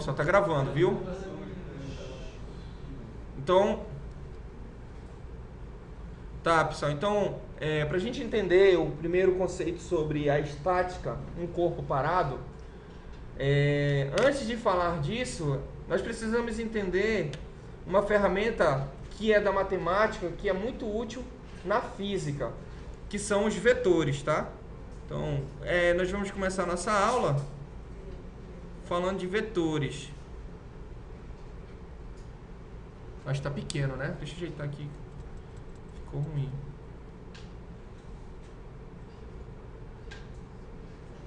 Só tá gravando, viu? Então, tá, pessoal. Então, para a gente entender o primeiro conceito sobre a estática, um corpo parado, antes de falar disso, nós precisamos entender uma ferramenta que é da matemática, que é muito útil na física, que são os vetores, tá? Então, nós vamos começar a nossa aula falando de vetores. Mas tá pequeno, né? Deixa eu ajeitar aqui. Ficou ruim.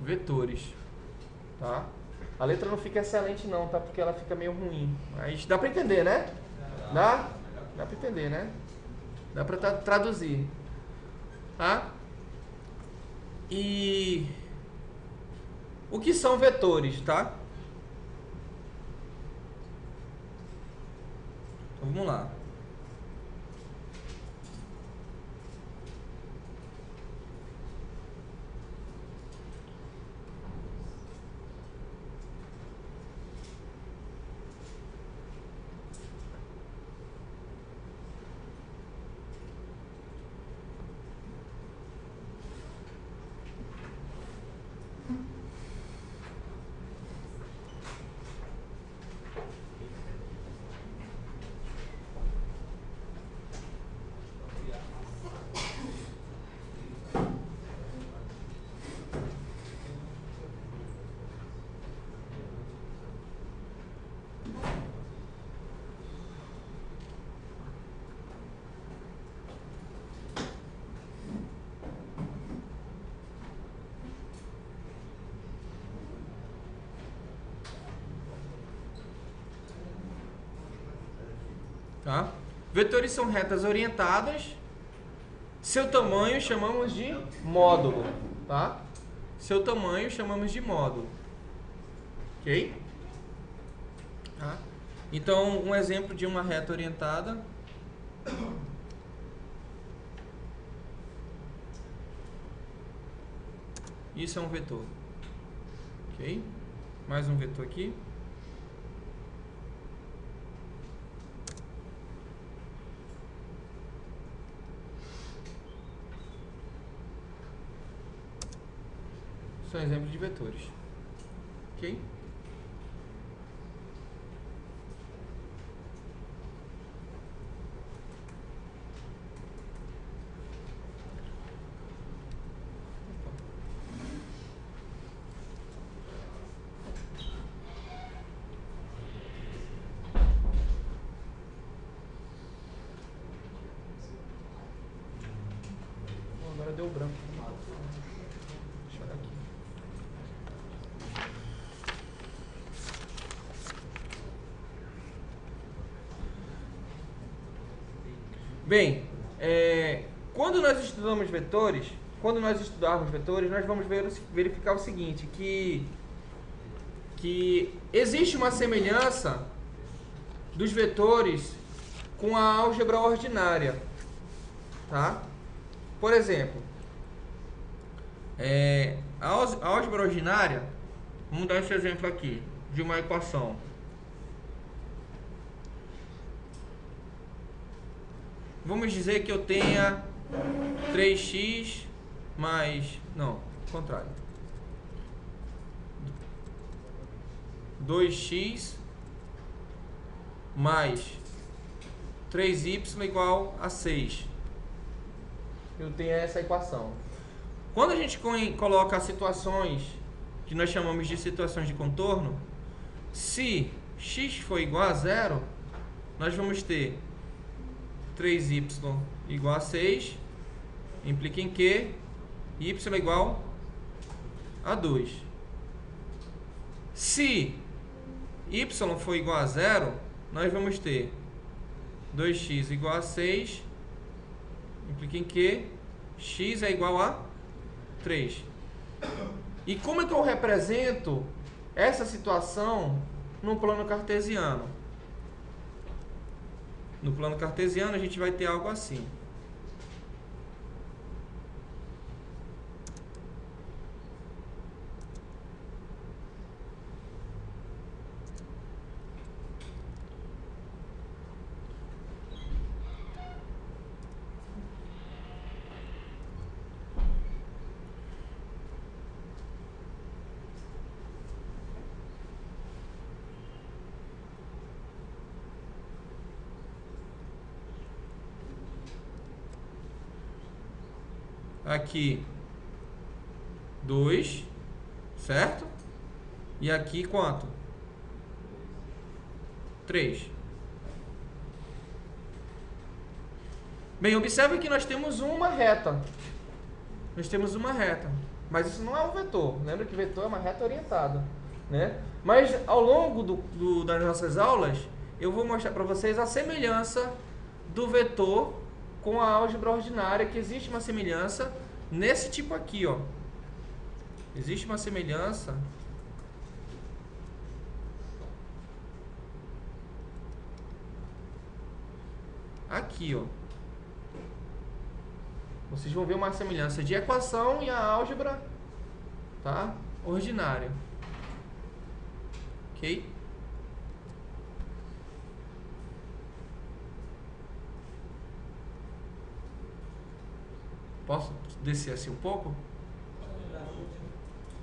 Vetores, tá? A letra não fica excelente não, tá? Porque ela fica meio ruim. Mas dá pra entender, né? Dá? Dá pra entender, né? Dá pra traduzir. Tá? E... o que são vetores, tá? Então, vamos lá. Tá? Vetores são retas orientadas. Seu tamanho chamamos de módulo, tá? Seu tamanho chamamos de módulo. Ok? Tá? Então, um exemplo de uma reta orientada. Isso é um vetor. Ok? Mais um vetor aqui. São exemplos de vetores. Ok? Agora deu branco. Deixa eu olhar aqui. Bem, quando nós estudamos vetores, quando nós estudarmos vetores, nós vamos verificar o seguinte, que existe uma semelhança dos vetores com a álgebra ordinária, tá? Por exemplo, a álgebra ordinária, vamos dar esse exemplo aqui, de uma equação. Vamos dizer que eu tenha 3x mais... não, contrário. 2x mais 3y igual a 6. Eu tenho essa equação. Quando a gente coloca situações que nós chamamos de situações de contorno, se x for igual a 0, nós vamos ter 3y igual a 6, implica em que y é igual a 2. Se y for igual a 0, nós vamos ter 2x igual a 6, implica em que x é igual a 3. E como é que eu represento essa situação no plano cartesiano? No plano cartesiano a gente vai ter algo assim. aqui 2, certo? E aqui quanto? 3. Bem, observe que nós temos uma reta. Nós temos uma reta. Mas isso não é um vetor. Lembra que vetor é uma reta orientada, né? Mas ao longo das nossas aulas, eu vou mostrar para vocês a semelhança do vetor com a álgebra ordinária, que existe uma semelhança nesse tipo aqui, ó. Existe uma semelhança aqui, ó. Vocês vão ver uma semelhança de equação e a álgebra, tá? Ordinária. Ok? Posso descer assim um pouco?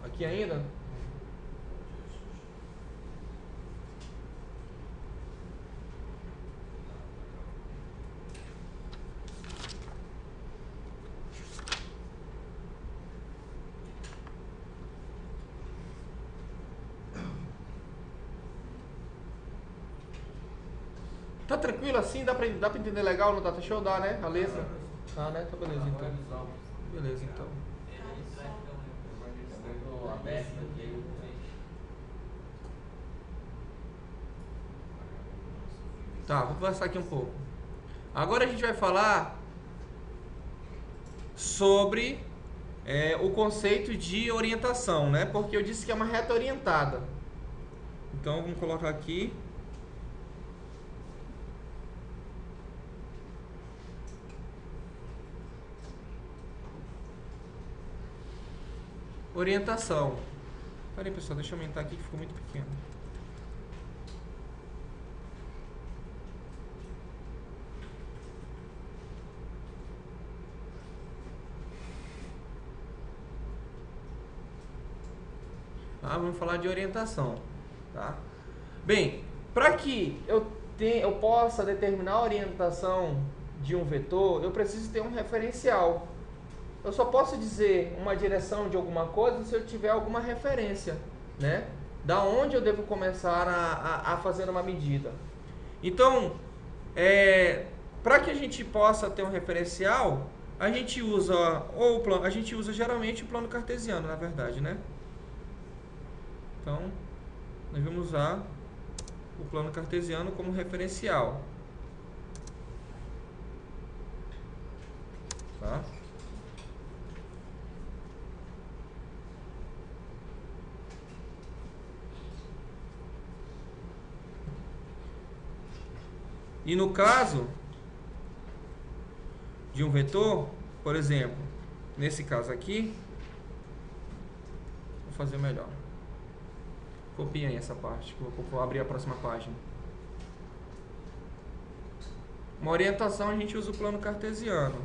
Aqui ainda? Tá tranquilo assim? Dá pra entender legal no Data Show? Dá, né? A letra? Tá, né? Tá beleza então. Beleza então. Tá, vou conversar aqui um pouco. Agora a gente vai falar sobre o conceito de orientação, né? Porque eu disse que é uma reta orientada. Então vamos colocar aqui. Orientação. Peraí, pessoal, deixa eu aumentar aqui que ficou muito pequeno. Vamos falar de orientação, tá? Bem, para que eu possa determinar a orientação de um vetor, eu preciso ter um referencial. Eu só posso dizer uma direção de alguma coisa se eu tiver alguma referência, né? Da onde eu devo começar a fazer uma medida. Então, para que a gente possa ter um referencial, a gente usa geralmente o plano cartesiano, na verdade, né? Então, nós vamos usar o plano cartesiano como referencial. Tá? E no caso de um vetor, por exemplo, nesse caso aqui, vou fazer melhor. Copiem aí essa parte, que eu vou abrir a próxima página. Uma orientação, a gente usa o plano cartesiano.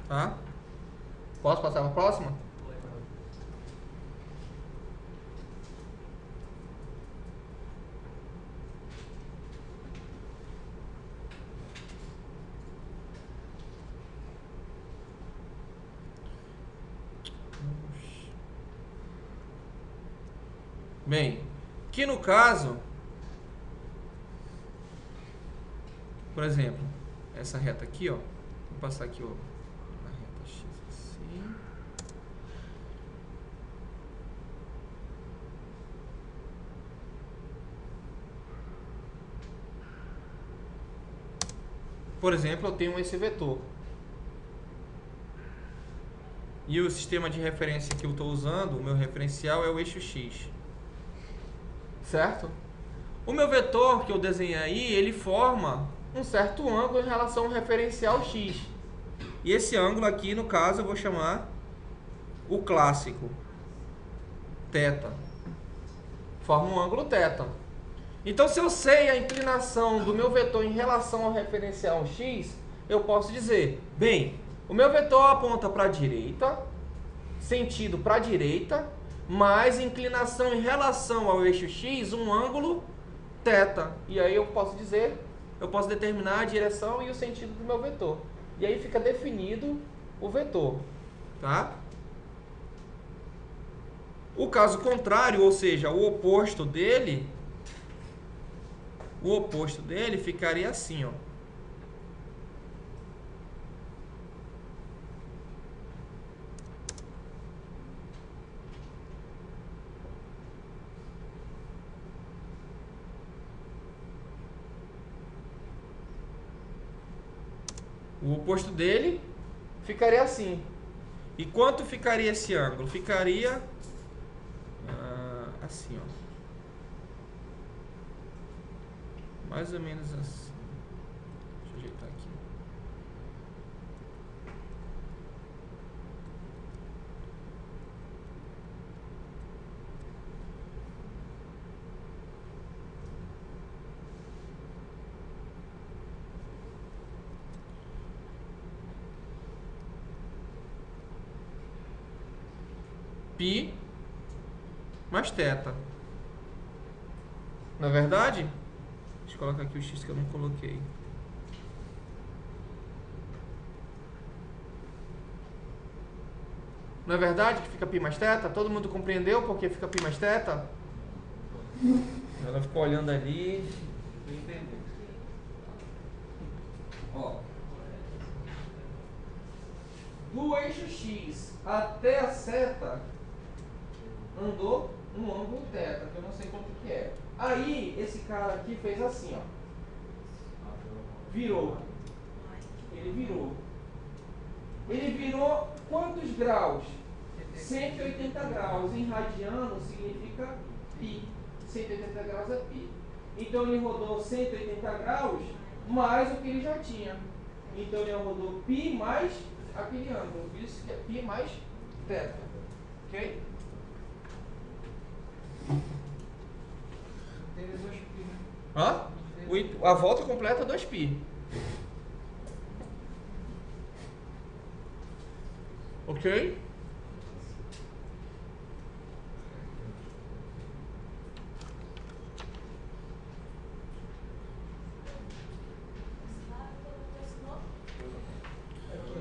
Tá? Posso passar para a próxima? Bem, que no caso, por exemplo, essa reta aqui, ó, vou passar aqui, ó. Por exemplo, eu tenho esse vetor. E o sistema de referência que eu estou usando, o meu referencial é o eixo X. Certo? O meu vetor que eu desenhei aí, ele forma um certo ângulo em relação ao referencial X. E esse ângulo aqui, no caso, eu vou chamar o clássico. Θ. Forma um ângulo θ. Então, se eu sei a inclinação do meu vetor em relação ao referencial x, eu posso dizer, bem, o meu vetor aponta para a direita, sentido para a direita, mais inclinação em relação ao eixo x, um ângulo θ. E aí eu posso dizer, eu posso determinar a direção e o sentido do meu vetor. E aí fica definido o vetor, tá? O caso contrário, ou seja, o oposto dele ficaria assim, ó. O oposto dele ficaria assim. E quanto ficaria esse ângulo? Ficaria assim, ó. Mais ou menos assim. Deixa eu ajeitar aqui. Π mais θ. Na verdade, deixa eu colocar aqui o x que eu não coloquei. Não é verdade que fica π mais θ? Todo mundo compreendeu por que fica π mais θ? Ela ficou olhando ali. Entendeu? Ó. Do eixo x até a seta andou um ângulo θ, que eu não sei quanto que é. Aí, esse cara aqui fez assim, ó. Virou. Ele virou. Ele virou quantos graus? 180 graus. Em radiano significa π. 180 graus é π. Então, ele rodou 180 graus mais o que ele já tinha. Então, ele rodou π mais aquele ângulo. Por isso que é π mais θ. Ok? Teve 2π, né? Hã? A volta completa é 2π. Ok?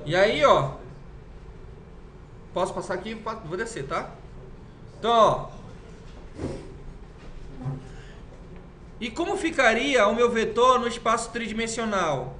E aí, ó. Posso passar aqui? Vou descer, tá? Então, ó. E como ficaria o meu vetor no espaço tridimensional?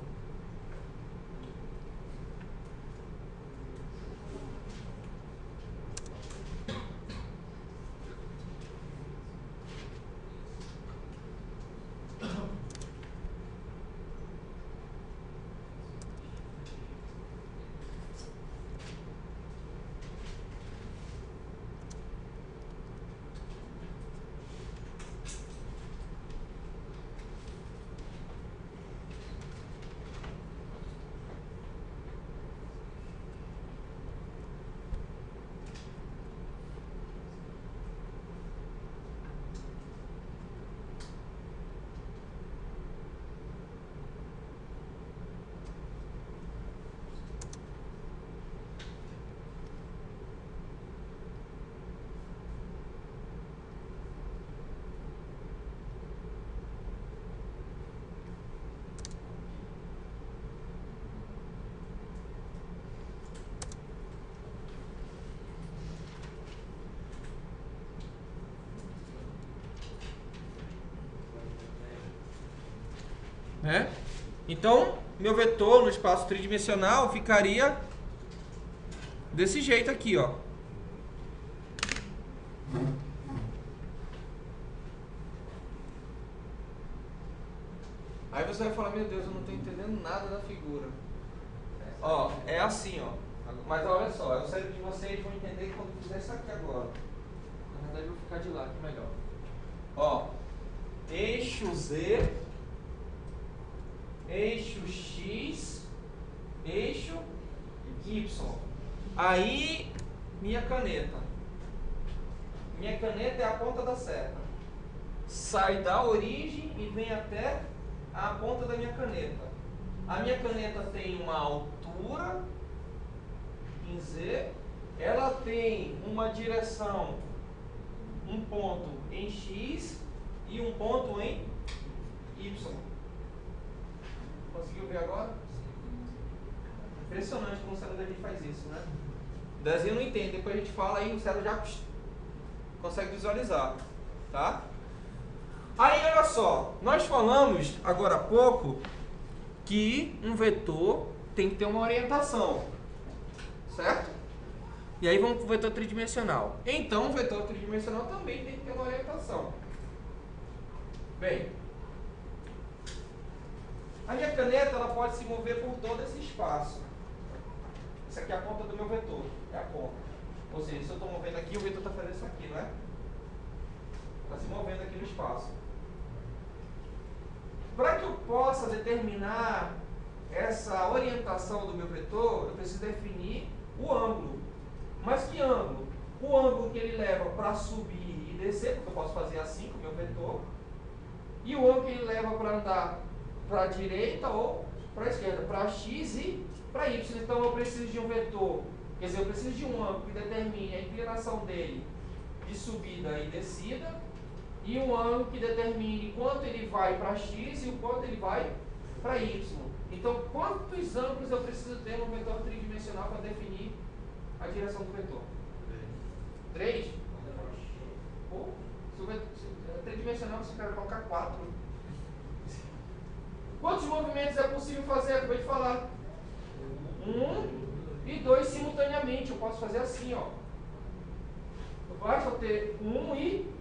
Né? Então, meu vetor no espaço tridimensional ficaria desse jeito aqui, ó. Aí você vai falar, meu Deus, eu não estou entendendo nada da figura. Ó, é assim, ó. Mas olha só, eu sei que vocês vão entender quando eu fizer isso aqui agora. Na verdade, eu vou ficar de lá, que é melhor. Ó, eixo Z, eixo X, eixo Y. Aí, minha caneta. Minha caneta é a ponta da seta. sai da origem e vem até a ponta da minha caneta. A minha caneta tem uma altura em Z, ela tem uma direção, um ponto em X e um ponto em Y. Conseguiu ver agora? Impressionante como o cérebro da gente faz isso, né? O desenho não entende, depois a gente fala e o cérebro já consegue visualizar, tá? Aí, olha só, nós falamos agora há pouco que um vetor tem que ter uma orientação, certo? E aí vamos para o vetor tridimensional. Então, o vetor tridimensional também tem que ter uma orientação. Bem, a minha caneta ela pode se mover por todo esse espaço. Essa aqui é a ponta do meu vetor, é a ponta. Ou seja, se eu estou movendo aqui, o vetor está fazendo isso aqui, não é? Está se movendo aqui no espaço. Para que eu possa determinar essa orientação do meu vetor, eu preciso definir o ângulo. Mas que ângulo? O ângulo que ele leva para subir e descer, porque eu posso fazer assim com o meu vetor, e o ângulo que ele leva para andar para a direita ou para a esquerda, para X e para Y. Então eu preciso de um vetor, quer dizer, eu preciso de um ângulo que determine a inclinação dele de subida e descida, e um ângulo que determine quanto ele vai para X e o quanto ele vai para Y. Então, quantos ângulos eu preciso ter no vetor tridimensional para definir a direção do vetor? 3? Pô, se o vetor tridimensional você quer colocar 4. Quantos movimentos é possível fazer? Acabei de falar. 1 e 2 simultaneamente. Eu posso fazer assim, ó. Basta eu ter 1 e...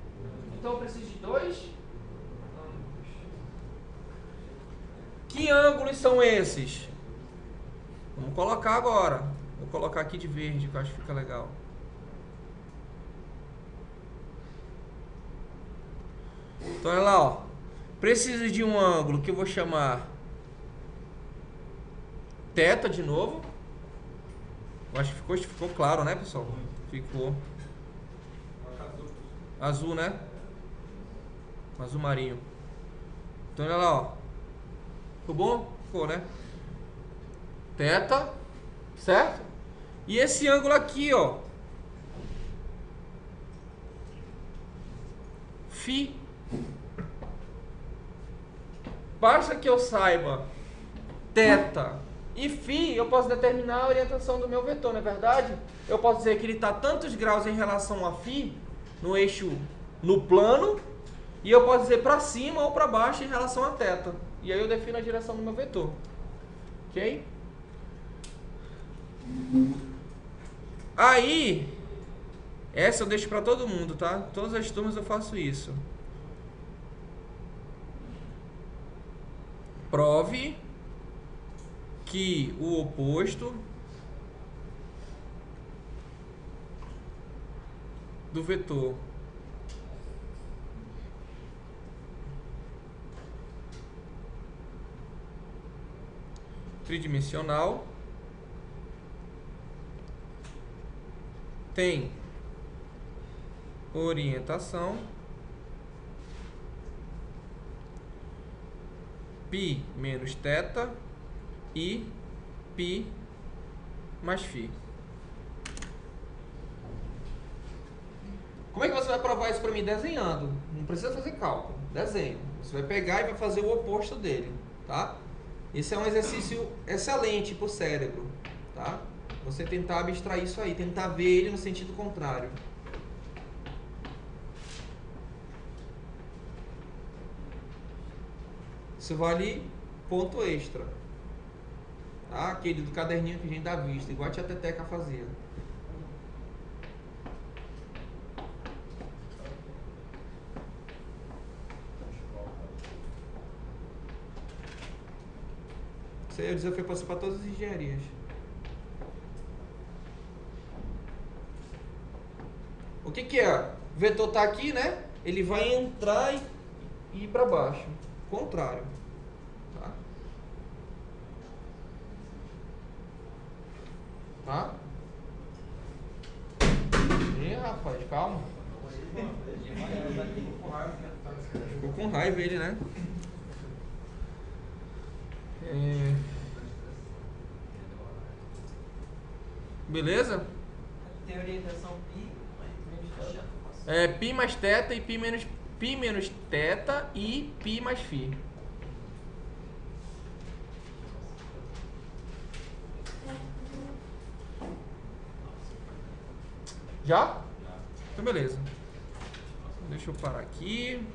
Então eu preciso de 2 ângulos. Que ângulos são esses? Vamos colocar agora. Vou colocar aqui de verde, que eu acho que fica legal. Então olha lá, ó. Preciso de um ângulo que eu vou chamar θ de novo. Eu acho que ficou claro, né, pessoal? Ficou. Azul, né? Azul marinho. Então olha lá, ó. Ficou bom? Ficou, né? θ, certo? E esse ângulo aqui, ó, φ. Basta que eu saiba θ e φ, eu posso determinar a orientação do meu vetor, não é verdade? Eu posso dizer que ele está tantos graus em relação a φ, no eixo, no plano, e eu posso dizer para cima ou para baixo em relação a θ. E aí eu defino a direção do meu vetor. Ok? Aí, essa eu deixo para todo mundo, tá? Todas as turmas eu faço isso. Prove que o oposto do vetor tridimensional tem orientação π menos θ e π mais φ. Como é que você vai provar isso para mim? Desenhando. Não precisa fazer cálculo. Desenho. Você vai pegar e vai fazer o oposto dele, tá? Esse é um exercício excelente para o cérebro, tá? Você tentar abstrair isso aí, tentar ver ele no sentido contrário. Isso vale ponto extra, tá? Aquele do caderninho que a gente dá vista, igual a tia Teteca fazia. Esse desafio passou para todas as engenharias. O que que é? O vetor está aqui, né? Ele vai entrar e ir para baixo. Contrário. Tá? Tá? E rapaz, calma. Ficou com raiva ele, né? Beleza? Tem orientação pi, mas Pi mais teta e pi menos teta e pi mais φ. Já? Então beleza. Deixa eu parar aqui.